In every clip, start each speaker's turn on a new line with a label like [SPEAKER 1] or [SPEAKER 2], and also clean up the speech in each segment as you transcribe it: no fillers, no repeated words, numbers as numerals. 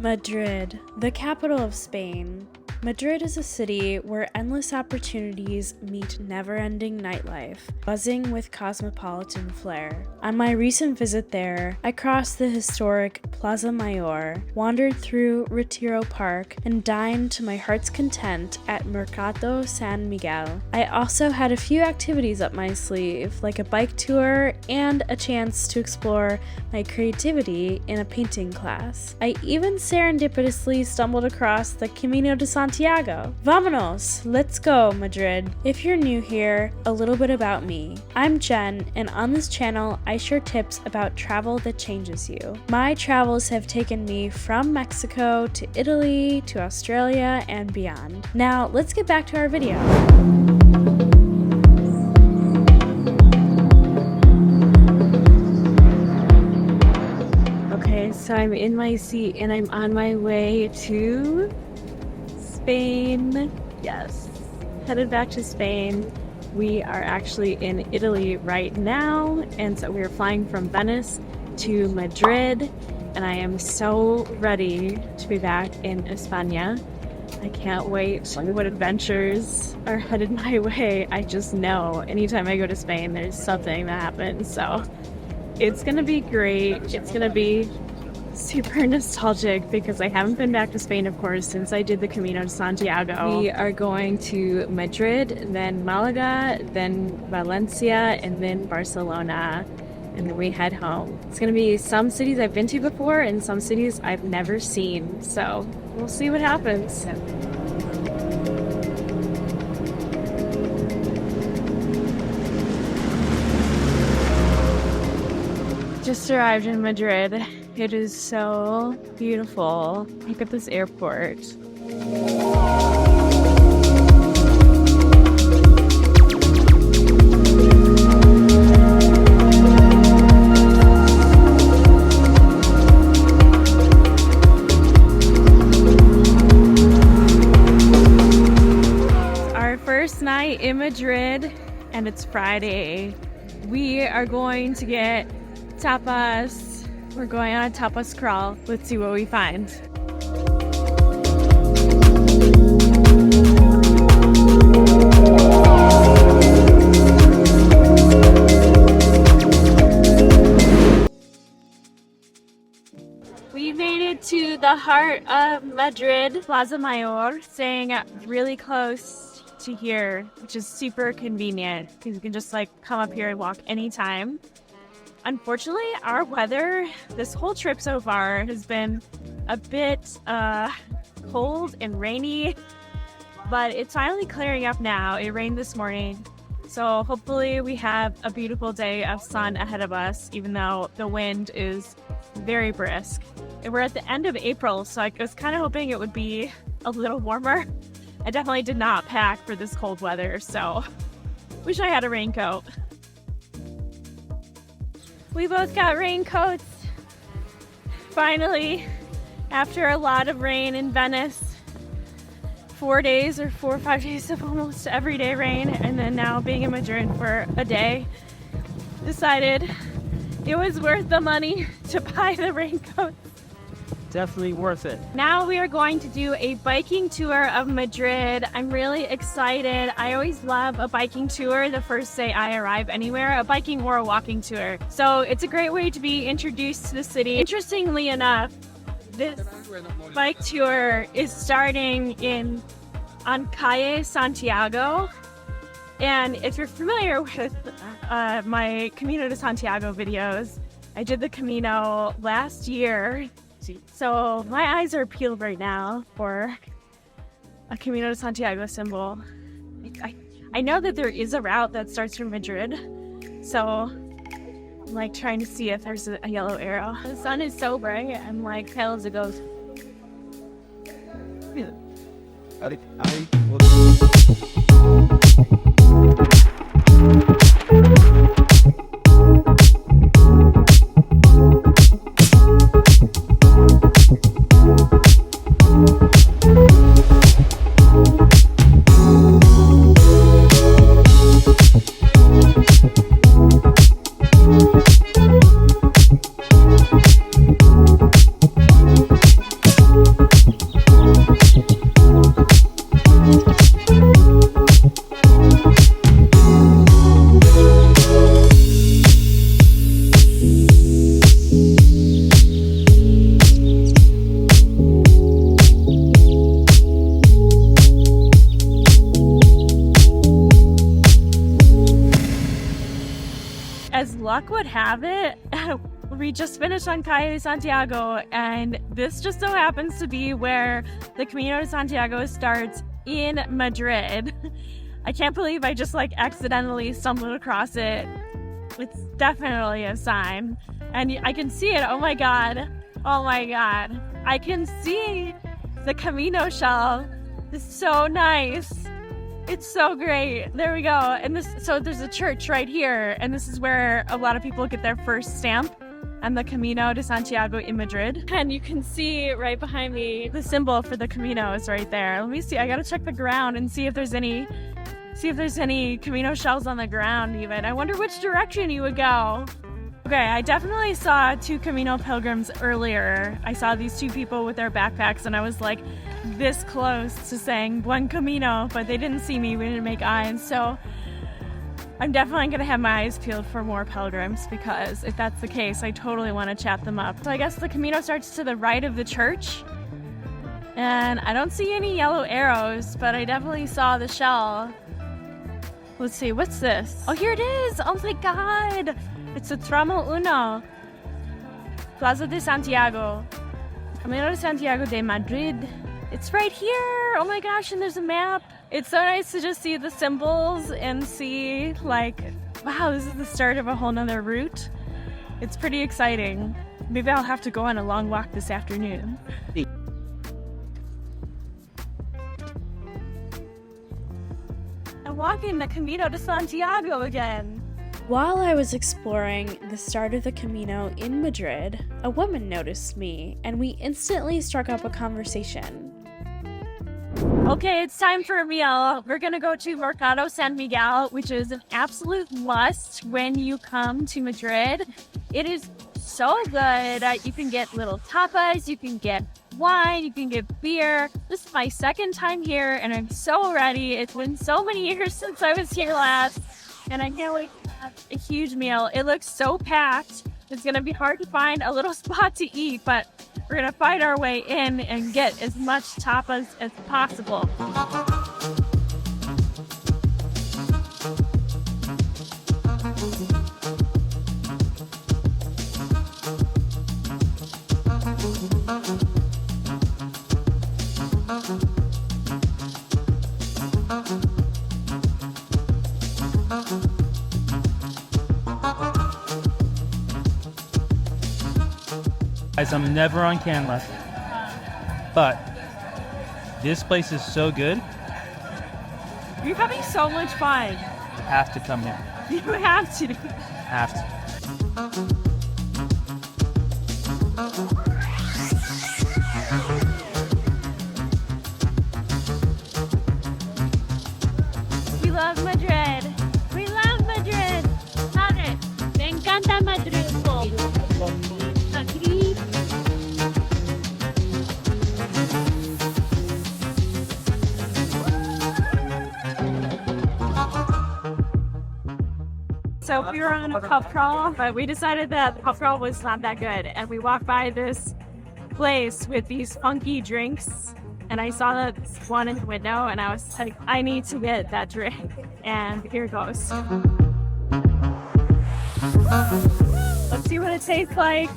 [SPEAKER 1] Madrid, the capital of Spain. Madrid is a city where endless opportunities meet never-ending nightlife, buzzing with cosmopolitan flair. On my recent visit there, I crossed the historic Plaza Mayor, wandered through Retiro Park, and dined to my heart's content at Mercado San Miguel. I also had a few activities up my sleeve, like a bike tour and a chance to explore my creativity in a painting class. I even serendipitously stumbled across the Camino de Santiago. Vamanos! Let's go, Madrid! If you're new here, a little bit about me. I'm Jen, and on this channel, I share tips about travel that changes you. My travels have taken me from Mexico to Italy to Australia and beyond. Now, let's get back to our video. Okay, so I'm in my seat and I'm on my way to Spain. Yes, headed back to Spain. We are actually in Italy right now, and so we are flying from Venice to Madrid, and I am so ready to be back in España. I can't wait. What adventures are headed my way. I just know anytime I go to Spain, there's something that happens, so it's gonna be great. It's gonna be super nostalgic because I haven't been back to Spain, of course, since I did the Camino de Santiago. We are going to Madrid, then Malaga, then Valencia, and then Barcelona, and then we head home. It's gonna be some cities I've been to before and some cities I've never seen, so we'll see what happens. Just arrived in Madrid. It is so beautiful. Look at this airport. Our first night in Madrid, and it's Friday. We are going to get tapas. We're going on a tapas crawl. Let's see what we find. We made it to the heart of Madrid, Plaza Mayor, staying really close to here, which is super convenient because you can just like come up here and walk anytime. Unfortunately, our weather this whole trip so far has been a bit cold and rainy, but it's finally clearing up now. It rained this morning, so hopefully we have a beautiful day of sun ahead of us, even though the wind is very brisk. And we're at the end of April, so I was kind of hoping it would be a little warmer. I definitely did not pack for this cold weather, so wish I had a raincoat. We both got raincoats. Finally, after a lot of rain in Venice, 4 days or 4 or 5 days of almost everyday rain, and then now being in Madrid for a day, decided it was worth the money to buy the raincoats.
[SPEAKER 2] Definitely worth it.
[SPEAKER 1] Now we are going to do a biking tour of Madrid. I'm really excited. I always love a biking tour the first day I arrive anywhere, a biking or a walking tour. So it's a great way to be introduced to the city. Interestingly enough, this bike tour is starting on Calle Santiago. And if you're familiar with my Camino de Santiago videos, I did the Camino last year. So my eyes are peeled right now for a Camino de Santiago symbol. I know that there is a route that starts from Madrid, so I'm like trying to see if there's a yellow arrow. The sun is so bright, I'm like pale as a ghost. luck would have it, we just finished on Camino de Santiago, and this just so happens to be where the Camino de Santiago starts in Madrid. I can't believe I just accidentally stumbled across it. It's definitely a sign. And I can see it. Oh my god. I can see the Camino shell. It's so nice. It's so great. There we go. And so there's a church right here, and this is where a lot of people get their first stamp on the Camino de Santiago in Madrid. And you can see right behind me, the symbol for the Camino is right there. Let me see. I gotta check the ground and see if there's any Camino shells on the ground even. I wonder which direction you would go. Okay, I definitely saw 2 Camino pilgrims earlier. I saw these 2 people with their backpacks, and I was this close to saying Buen Camino, but they didn't see me. We didn't make eyes. So I'm definitely going to have my eyes peeled for more pilgrims, because if that's the case, I totally want to chat them up. So I guess the Camino starts to the right of the church, and I don't see any yellow arrows, but I definitely saw the shell. Let's see, what's this? Oh, here it is! Oh my god! It's a tramo uno. Plaza de Santiago. Camino de Santiago de Madrid. It's right here! Oh my gosh, and there's a map. It's so nice to just see the symbols and see, wow, this is the start of a whole nother route. It's pretty exciting. Maybe I'll have to go on a long walk this afternoon. I'm walking the Camino de Santiago again. While I was exploring the start of the Camino in Madrid, a woman noticed me, and we instantly struck up a conversation.
[SPEAKER 3] Okay, it's time for a meal. We're gonna go to Mercado San Miguel, which is an absolute must when you come to Madrid. It is so good. You can get little tapas, you can get wine, you can get beer. This is my second time here, and I'm so ready. It's been so many years since I was here last, and I can't wait to have a huge meal. It looks so packed. It's gonna be hard to find a little spot to eat, but we're gonna find our way in and get as much tapas as possible.
[SPEAKER 2] Guys, I'm never on camera, but this place is so good.
[SPEAKER 3] You're having so much fun.
[SPEAKER 2] Have to come here.
[SPEAKER 3] You have to.
[SPEAKER 2] Have to.
[SPEAKER 3] We love Madrid. We love Madrid. Madrid. Me encanta Madrid. Madrid. So we were on a pub crawl, but we decided that the pub crawl was not that good. And we walked by this place with these funky drinks. And I saw that one in the window, and I was like, I need to get that drink. And here it goes. Let's see what it tastes like.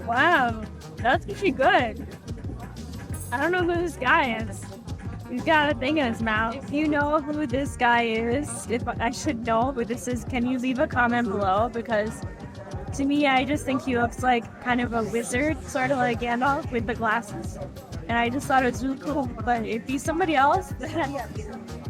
[SPEAKER 3] Wow, that's pretty good. I don't know who this guy is. He's got a thing in his mouth. If you know who this guy is, if I should know who this is, can you leave a comment below? Because to me, I just think he looks like kind of a wizard, sort of like Gandalf with the glasses. And I just thought it was really cool. But if he's somebody else, then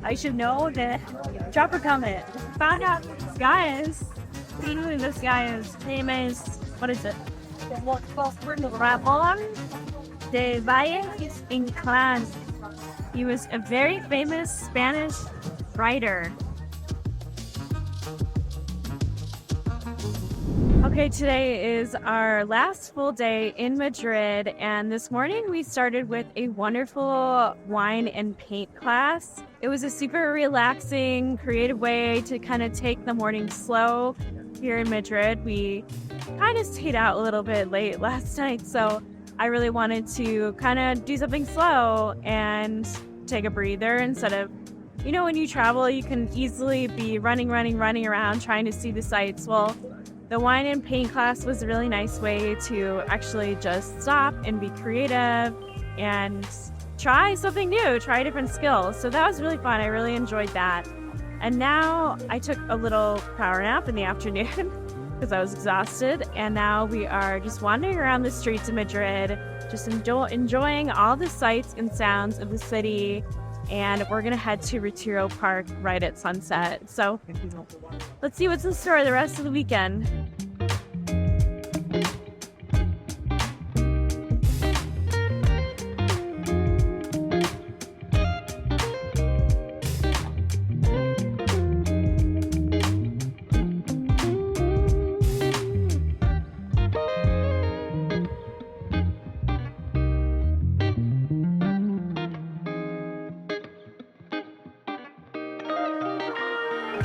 [SPEAKER 3] I should know that. Drop a comment. Find out who this guy is. Who this guy is. His name is, what is it? Ramon de Valles Inclán. He was a very famous Spanish writer. Okay, today is our last full day in Madrid, and this morning we started with a wonderful wine and paint class. It was a super relaxing, creative way to kind of take the morning slow here in Madrid. We kind of stayed out a little bit late last night, so I really wanted to kind of do something slow and take a breather instead of You know, when you travel, you can easily be running around trying to see the sights. Well, the wine and paint class was a really nice way to actually just stop and be creative and try something new, try different skills. So that was really fun. I really enjoyed that. And now I took a little power nap in the afternoon because I was exhausted. And now we are just wandering around the streets of Madrid, just enjoying all the sights and sounds of the city. And we're gonna head to Retiro Park right at sunset. So let's see what's in store the rest of the weekend.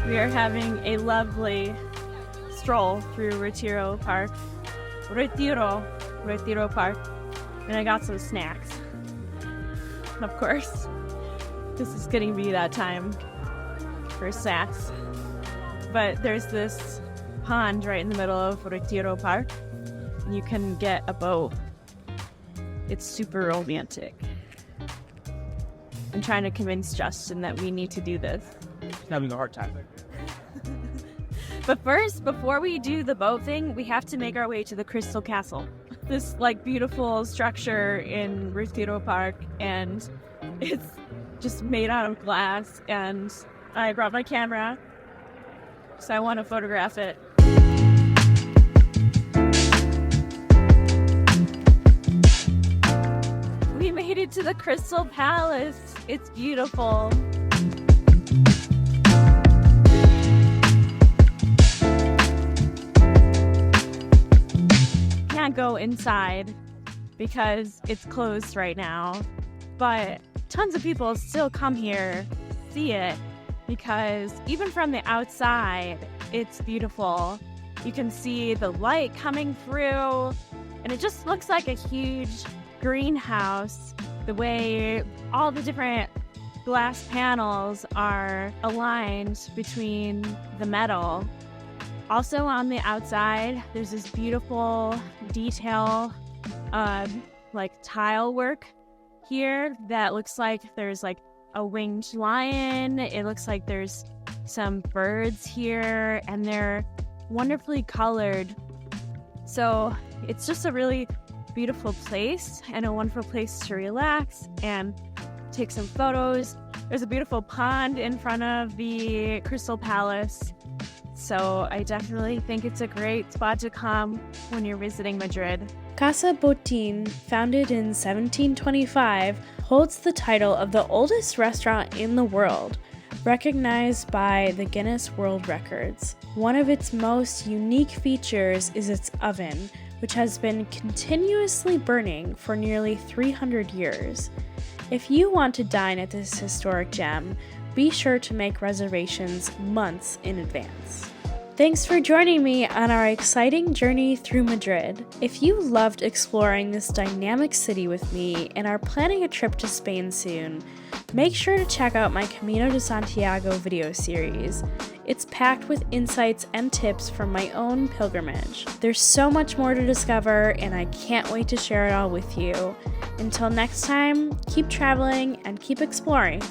[SPEAKER 3] We are having a lovely stroll through Retiro Park. Retiro Park. And I got some snacks. Of course, this is getting to be that time for snacks. But there's this pond right in the middle of Retiro Park. You can get a boat. It's super romantic. I'm trying to convince Justin that we need to do this.
[SPEAKER 2] He's having a hard time.
[SPEAKER 3] But first, before we do the boat thing, we have to make our way to the Crystal Castle. This beautiful structure in Retiro Park, and it's just made out of glass. And I brought my camera, so I want to photograph it. We made it to the Crystal Palace. It's beautiful. Can't go inside because it's closed right now, but tons of people still come here, see it, because even from the outside, it's beautiful. You can see the light coming through, and it just looks like a huge greenhouse, the way all the different glass panels are aligned between the metal. Also on the outside, there's this beautiful detail, tile work here that looks like there's a winged lion. It looks like there's some birds here, and they're wonderfully colored. So it's just a really beautiful place and a wonderful place to relax and take some photos. There's a beautiful pond in front of the Crystal Palace. So I definitely think it's a great spot to come when you're visiting Madrid.
[SPEAKER 1] Casa Botín, founded in 1725, holds the title of the oldest restaurant in the world, recognized by the Guinness World Records. One of its most unique features is its oven, which has been continuously burning for nearly 300 years. If you want to dine at this historic gem, be sure to make reservations months in advance. Thanks for joining me on our exciting journey through Madrid. If you loved exploring this dynamic city with me and are planning a trip to Spain soon, make sure to check out my Camino de Santiago video series. It's packed with insights and tips from my own pilgrimage. There's so much more to discover, and I can't wait to share it all with you. Until next time, keep traveling and keep exploring.